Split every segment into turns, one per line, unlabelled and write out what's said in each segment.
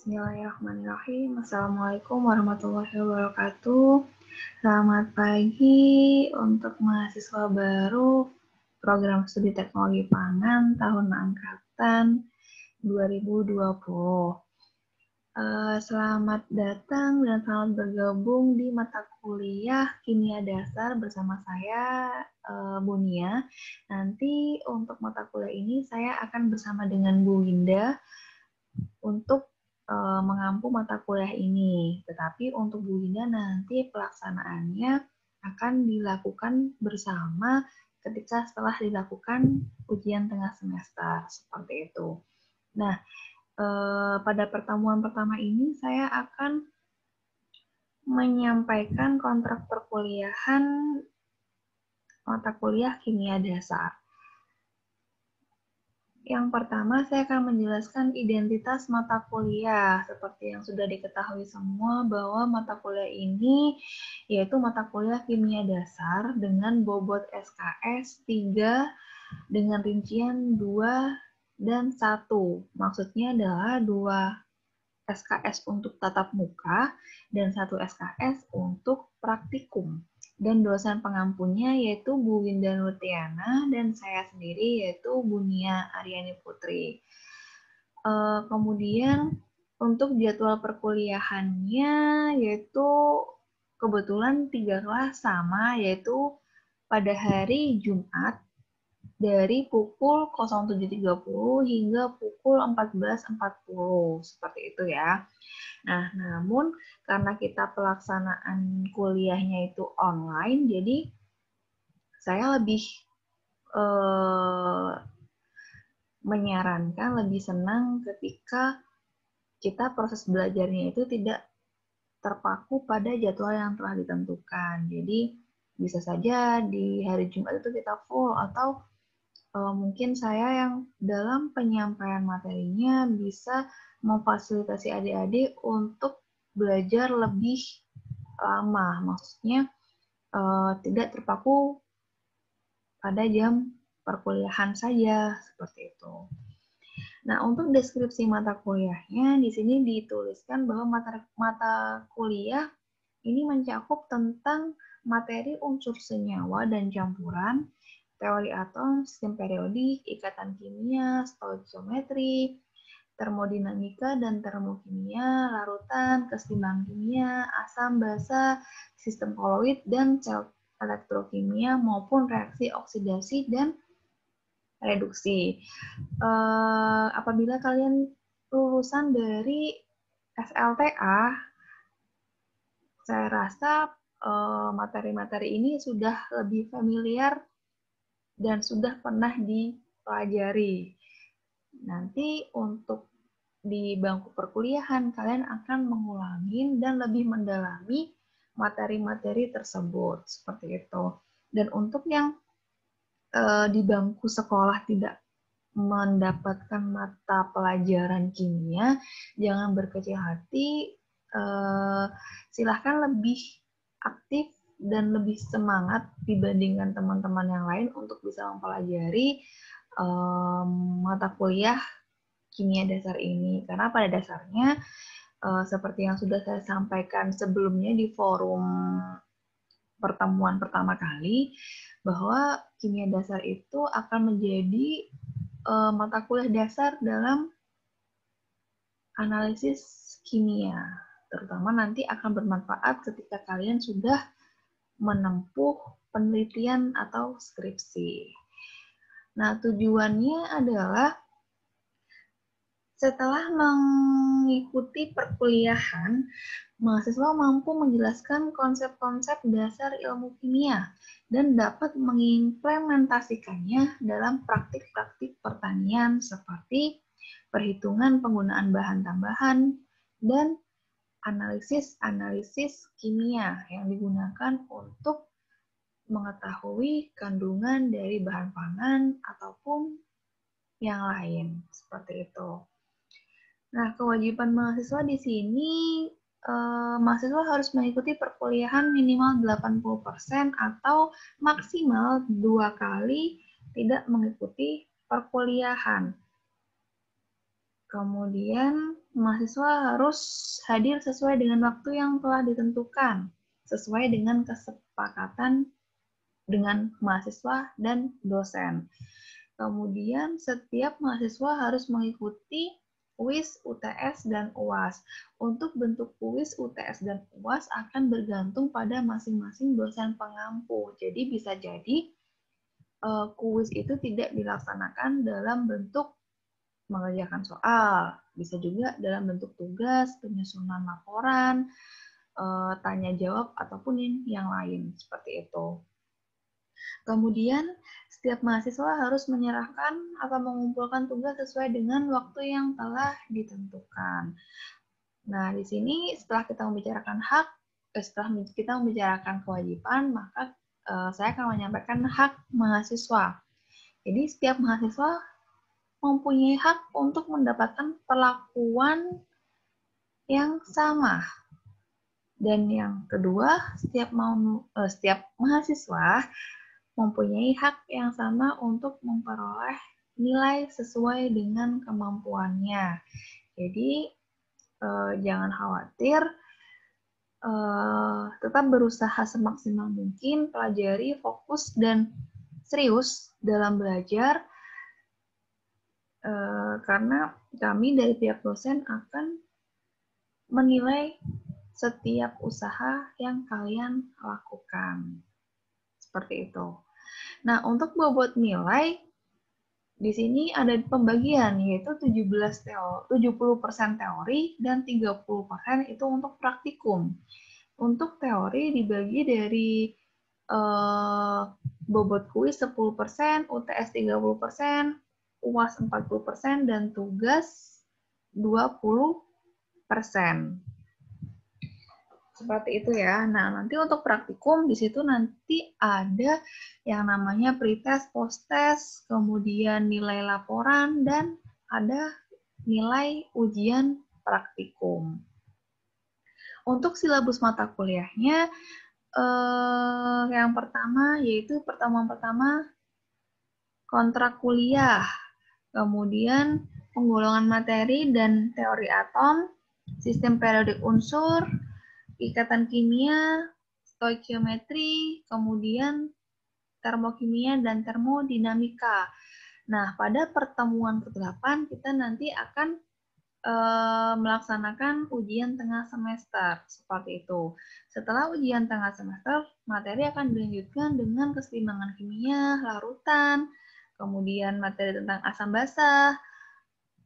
Bismillahirrahmanirrahim. Assalamualaikum warahmatullahi wabarakatuh. Selamat pagi untuk mahasiswa baru program studi teknologi pangan tahun angkatan 2020. Selamat datang dan selamat bergabung di mata kuliah Kimia Dasar bersama saya, Bunia. Nanti untuk mata kuliah ini saya akan bersama dengan Bu Winda untuk mengampu mata kuliah ini. Tetapi untuk Bu Winda nanti pelaksanaannya akan dilakukan bersama ketika setelah dilakukan ujian tengah semester, seperti itu. Nah, pada pertemuan pertama ini saya akan menyampaikan kontrak perkuliahan mata kuliah Kimia Dasar. Yang pertama, saya akan menjelaskan identitas mata kuliah. Seperti yang sudah diketahui semua bahwa mata kuliah ini yaitu mata kuliah Kimia Dasar dengan bobot SKS 3 dengan rincian 2 dan 1. Maksudnya adalah 2 SKS untuk tatap muka dan 1 SKS untuk praktikum. Dan dosen pengampunya yaitu Bu Winda Nurtiana dan saya sendiri yaitu Bunia Aryani Putri. Kemudian untuk jadwal perkuliahannya yaitu kebetulan 3 kelas sama, yaitu pada hari Jumat dari pukul 07.30 hingga pukul 14.40, seperti itu ya. Nah, namun karena kita pelaksanaan kuliahnya itu online, jadi saya lebih menyarankan, lebih senang ketika kita proses belajarnya itu tidak terpaku pada jadwal yang telah ditentukan. Jadi bisa saja di hari Jumat itu kita full, atau mungkin saya yang dalam penyampaian materinya bisa memfasilitasi adik-adik untuk belajar lebih lama, maksudnya tidak terpaku pada jam perkuliahan saja, seperti itu. Nah, untuk deskripsi mata kuliahnya, di sini dituliskan bahwa mata kuliah ini mencakup tentang materi unsur senyawa dan campuran, teori atom, sistem periodik, ikatan kimia, stoikiometri, termodinamika dan termokimia, larutan, keseimbangan kimia, asam, basa, sistem koloid, dan sel elektrokimia maupun reaksi oksidasi dan reduksi. Apabila kalian lulusan dari SLTA, saya rasa materi-materi ini sudah lebih familiar dan sudah pernah dipelajari. Nanti untuk di bangku perkuliahan, kalian akan mengulangi dan lebih mendalami materi-materi tersebut, seperti itu. Dan untuk yang di bangku sekolah tidak mendapatkan mata pelajaran kimia, jangan berkecil hati, silahkan lebih aktif dan lebih semangat dibandingkan teman-teman yang lain untuk bisa mempelajari mata kuliah kimia dasar ini. Karena pada dasarnya, seperti yang sudah saya sampaikan sebelumnya di forum pertemuan pertama kali, bahwa kimia dasar itu akan menjadi mata kuliah dasar dalam analisis kimia, terutama nanti akan bermanfaat ketika kalian sudah menempuh penelitian atau skripsi. Nah, tujuannya adalah setelah mengikuti perkuliahan, mahasiswa mampu menjelaskan konsep-konsep dasar ilmu kimia dan dapat mengimplementasikannya dalam praktik-praktik pertanian seperti perhitungan penggunaan bahan tambahan dan analisis-analisis kimia yang digunakan untuk mengetahui kandungan dari bahan pangan ataupun yang lain, seperti itu. Nah, kewajiban mahasiswa di sini, mahasiswa harus mengikuti perkuliahan minimal 80% atau maksimal 2 kali tidak mengikuti perkuliahan. Kemudian mahasiswa harus hadir sesuai dengan waktu yang telah ditentukan, sesuai dengan kesepakatan dengan mahasiswa dan dosen. Kemudian setiap mahasiswa harus mengikuti kuis, UTS, dan UAS. Untuk bentuk kuis, UTS, dan UAS akan bergantung pada masing-masing dosen pengampu. Jadi bisa jadi kuis itu tidak dilaksanakan dalam bentuk mengerjakan soal, bisa juga dalam bentuk tugas, penyusunan laporan, tanya jawab, ataupun yang lain seperti itu. Kemudian, setiap mahasiswa harus menyerahkan atau mengumpulkan tugas sesuai dengan waktu yang telah ditentukan. Nah, di sini setelah kita membicarakan hak, setelah kita membicarakan kewajiban, maka saya akan menyampaikan hak mahasiswa. Jadi, setiap mahasiswa mempunyai hak untuk mendapatkan perlakuan yang sama. Dan yang kedua, setiap mahasiswa mempunyai hak yang sama untuk memperoleh nilai sesuai dengan kemampuannya. Jadi, jangan khawatir, tetap berusaha semaksimal mungkin, pelajari, fokus, dan serius dalam belajar, karena kami dari pihak dosen akan menilai setiap usaha yang kalian lakukan. Seperti itu. Nah, untuk bobot nilai, di sini ada pembagian, yaitu 70% teori dan 30% itu untuk praktikum. Untuk teori dibagi dari bobot kuis 10%, UTS 30%, UAS 40%, dan tugas 20%. Seperti itu ya. Nah, nanti untuk praktikum di situ nanti ada yang namanya pretest, posttest, kemudian nilai laporan, dan ada nilai ujian praktikum. Untuk silabus mata kuliahnya, yang pertama yaitu pertemuan-pertama kontrak kuliah, kemudian penggolongan materi dan teori atom, sistem periodik unsur, ikatan kimia, stoikiometri, kemudian termokimia dan termodinamika. Nah, pada pertemuan ke-8 kita nanti akan melaksanakan ujian tengah semester, seperti itu. Setelah ujian tengah semester, materi akan dilanjutkan dengan keseimbangan kimia, larutan, kemudian materi tentang asam basa,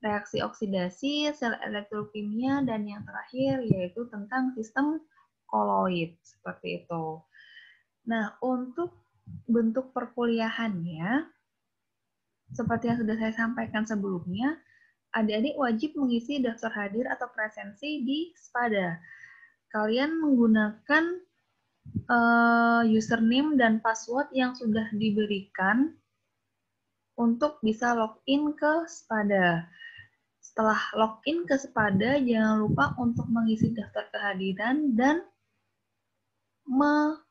reaksi oksidasi, sel elektrokimia, dan yang terakhir yaitu tentang sistem koloid, seperti itu. Nah, untuk bentuk perkuliahannya, seperti yang sudah saya sampaikan sebelumnya, adik-adik wajib mengisi daftar hadir atau presensi di SPADA. Kalian menggunakan username dan password yang sudah diberikan untuk bisa login ke SPADA. Setelah login ke SPADA, jangan lupa untuk mengisi daftar kehadiran dan mengamati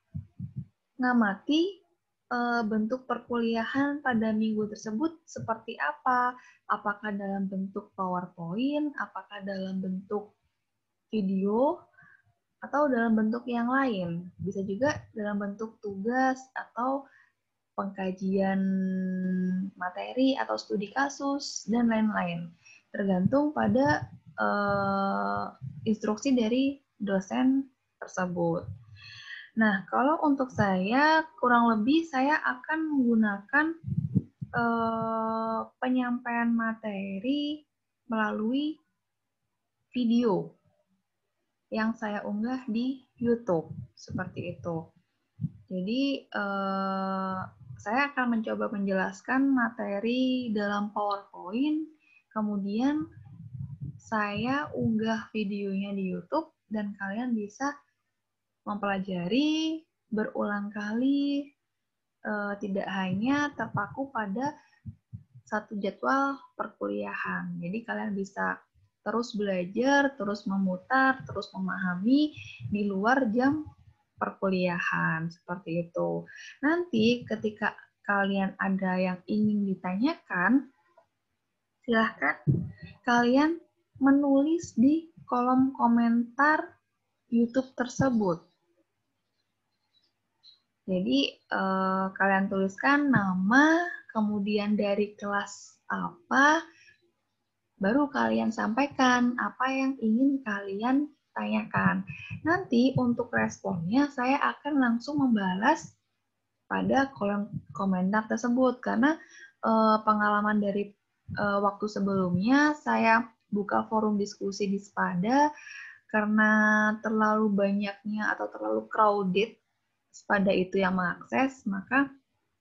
bentuk perkuliahan pada minggu tersebut seperti apa. Apakah dalam bentuk PowerPoint, apakah dalam bentuk video, atau dalam bentuk yang lain. Bisa juga dalam bentuk tugas atau pengkajian materi atau studi kasus, dan lain-lain. Tergantung pada instruksi dari dosen tersebut. Nah, kalau untuk saya, kurang lebih saya akan menggunakan penyampaian materi melalui video yang saya unggah di YouTube, seperti itu. Jadi, saya akan mencoba menjelaskan materi dalam PowerPoint, kemudian saya unggah videonya di YouTube, dan kalian bisa mempelajari berulang kali, tidak hanya terpaku pada satu jadwal perkuliahan. Jadi kalian bisa terus belajar, terus memutar, terus memahami di luar jam perkuliahan, seperti itu. Nanti ketika kalian ada yang ingin ditanyakan, silahkan kalian menulis di kolom komentar YouTube tersebut. Jadi, kalian tuliskan nama, kemudian dari kelas apa, baru kalian sampaikan apa yang ingin kalian tanyakan. Nanti untuk responnya saya akan langsung membalas pada kolom komentar tersebut karena pengalaman dari waktu sebelumnya saya buka forum diskusi di Spada karena terlalu banyaknya atau terlalu crowded Spada itu yang mengakses, maka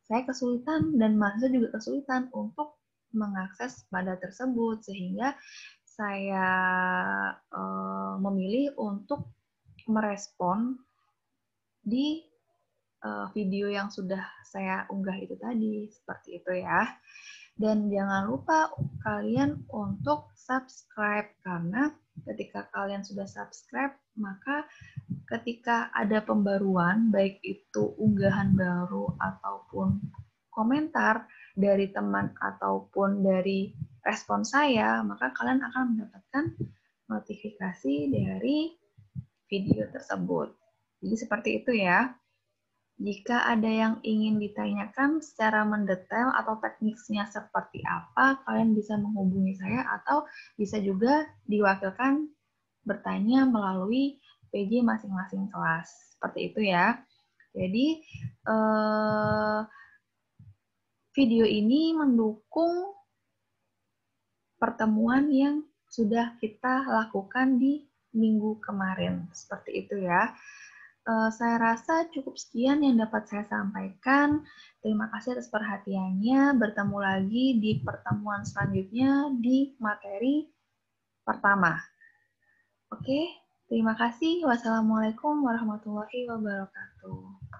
saya kesulitan dan mahasiswa juga kesulitan untuk mengakses Spada tersebut sehingga saya memilih untuk merespon di video yang sudah saya unggah itu tadi, seperti itu ya. Dan jangan lupa kalian untuk subscribe, karena ketika kalian sudah subscribe, maka ketika ada pembaruan, baik itu unggahan baru ataupun komentar dari teman ataupun dari respon saya, maka kalian akan mendapatkan notifikasi dari video tersebut. Jadi seperti itu ya. Jika ada yang ingin ditanyakan secara mendetail atau teknisnya seperti apa, kalian bisa menghubungi saya atau bisa juga diwakilkan bertanya melalui PJ masing-masing kelas. Seperti itu ya. Jadi, video ini mendukung pertemuan yang sudah kita lakukan di minggu kemarin. Seperti itu ya. Saya rasa cukup sekian yang dapat saya sampaikan. Terima kasih atas perhatiannya. Bertemu lagi di pertemuan selanjutnya di materi pertama. Oke, terima kasih. Wassalamualaikum warahmatullahi wabarakatuh.